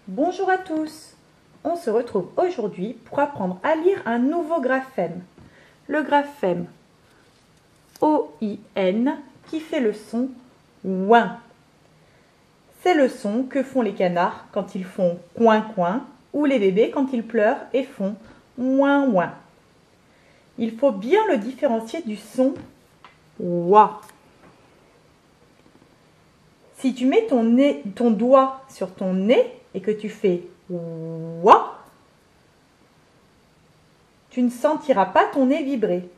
Bonjour à tous. On se retrouve aujourd'hui pour apprendre à lire un nouveau graphème. Le graphème O-I-N qui fait le son ouin. C'est le son que font les canards quand ils font coin-coin ou les bébés quand ils pleurent et font ouin-ouin. Il faut bien le différencier du son oua. Si tu mets ton doigt sur ton nez et que tu fais ouah, tu ne sentiras pas ton nez vibrer.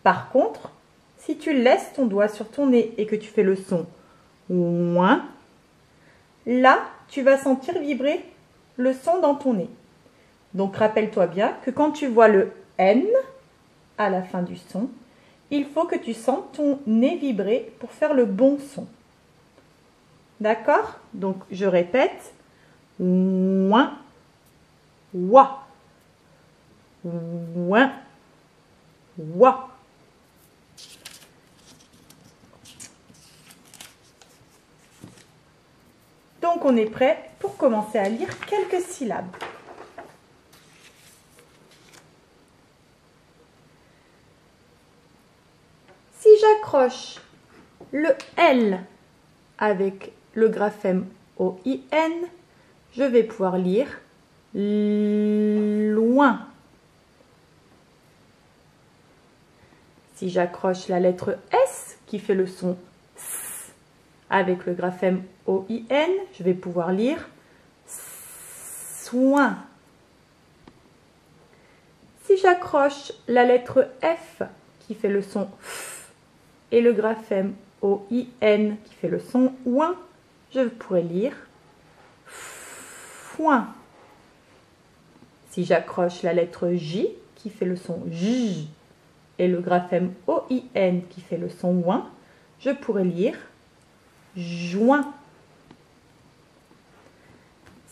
Par contre, si tu laisses ton doigt sur ton nez et que tu fais le son ouin, là, tu vas sentir vibrer le son dans ton nez. Donc, rappelle-toi bien que quand tu vois le N à la fin du son, il faut que tu sentes ton nez vibrer pour faire le bon son. D'accord? Donc, je répète. Ouin, ouah, ouin, ouah. Donc, on est prêt pour commencer à lire quelques syllabes. Si j'accroche le L avec le graphème O-I-N, je vais pouvoir lire loin. Si j'accroche la lettre S qui fait le son S avec le graphème O-I-N, je vais pouvoir lire soin. Si j'accroche la lettre F qui fait le son F et le graphème O-I-N qui fait le son ouin, je pourrais lire foin. Si j'accroche la lettre J qui fait le son J et le graphème O-I-N qui fait le son ouin, je pourrais lire joint.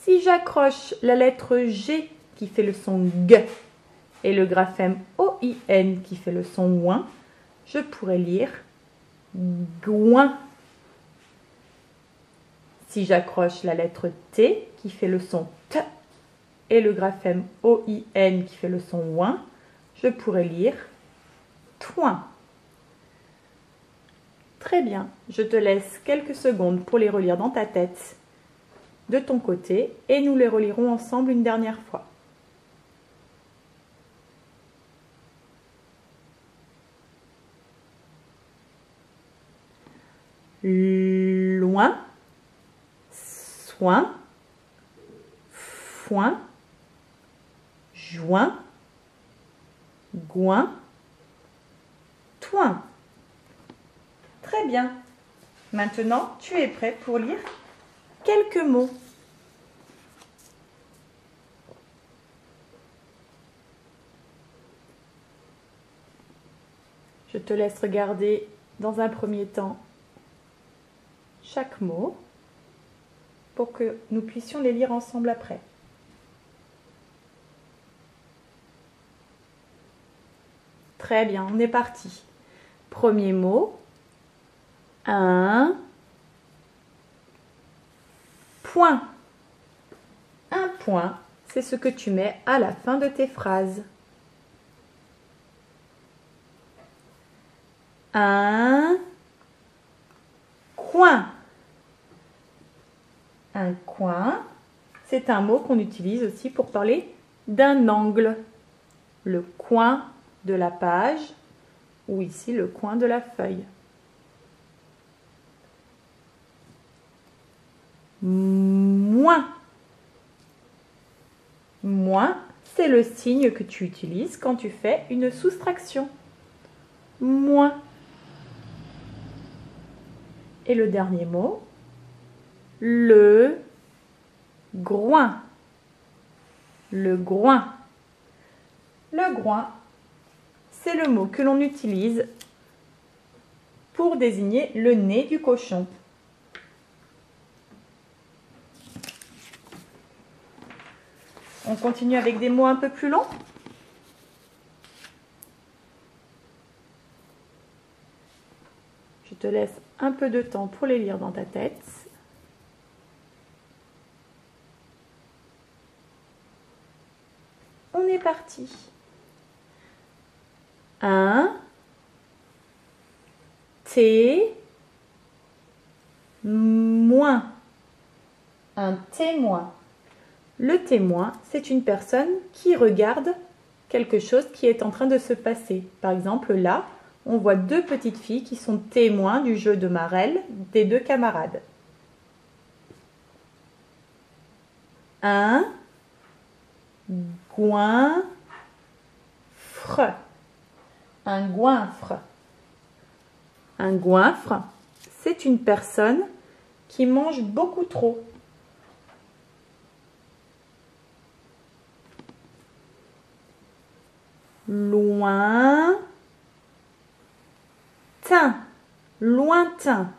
Si j'accroche la lettre G qui fait le son G et le graphème O-I-N qui fait le son ouin, je pourrais lire gouin. Si j'accroche la lettre T qui fait le son T et le graphème O-I-N qui fait le son ouin, je pourrais lire toin. Très bien, je te laisse quelques secondes pour les relire dans ta tête de ton côté et nous les relirons ensemble une dernière fois. Loin, soin, foin, joint, gouin, toin. Très bien. Maintenant, tu es prêt pour lire quelques mots. Je te laisse regarder dans un premier temps chaque mot pour que nous puissions les lire ensemble après. Très bien, on est parti. Premier mot, un point. Un point, c'est ce que tu mets à la fin de tes phrases. Un coin. Un coin, c'est un mot qu'on utilise aussi pour parler d'un angle. Le coin de la page ou ici le coin de la feuille. Moins. Moins, c'est le signe que tu utilises quand tu fais une soustraction. Moins. Et le dernier mot, le groin. Le groin. Le groin, c'est le mot que l'on utilise pour désigner le nez du cochon. On continue avec des mots un peu plus longs. Je te laisse un peu de temps pour les lire dans ta tête. est parti. 1 témoin. Un témoin. Le témoin, c'est une personne qui regarde quelque chose qui est en train de se passer. Par exemple, là, on voit deux petites filles qui sont témoins du jeu de marelle des deux camarades. Un goinfre. Un goinfre. Un goinfre, c'est une personne qui mange beaucoup trop. Lointain. Lointain.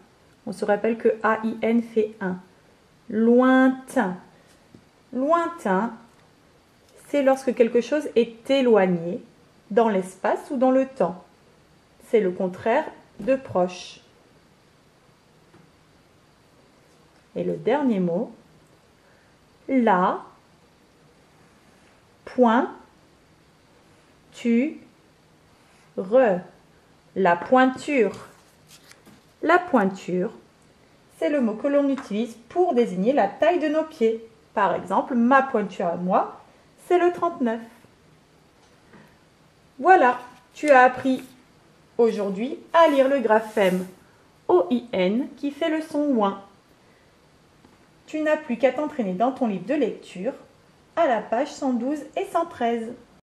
On se rappelle que A-I-N fait 1. Lointain. Lointain, c'est lorsque quelque chose est éloigné dans l'espace ou dans le temps. C'est le contraire de proche. Et le dernier mot, la pointure. La pointure. La pointure, c'est le mot que l'on utilise pour désigner la taille de nos pieds. Par exemple, ma pointure à moi, c'est le 39. Voilà, tu as appris aujourd'hui à lire le graphème OIN qui fait le son ouin. Tu n'as plus qu'à t'entraîner dans ton livre de lecture à la page 112 et 113.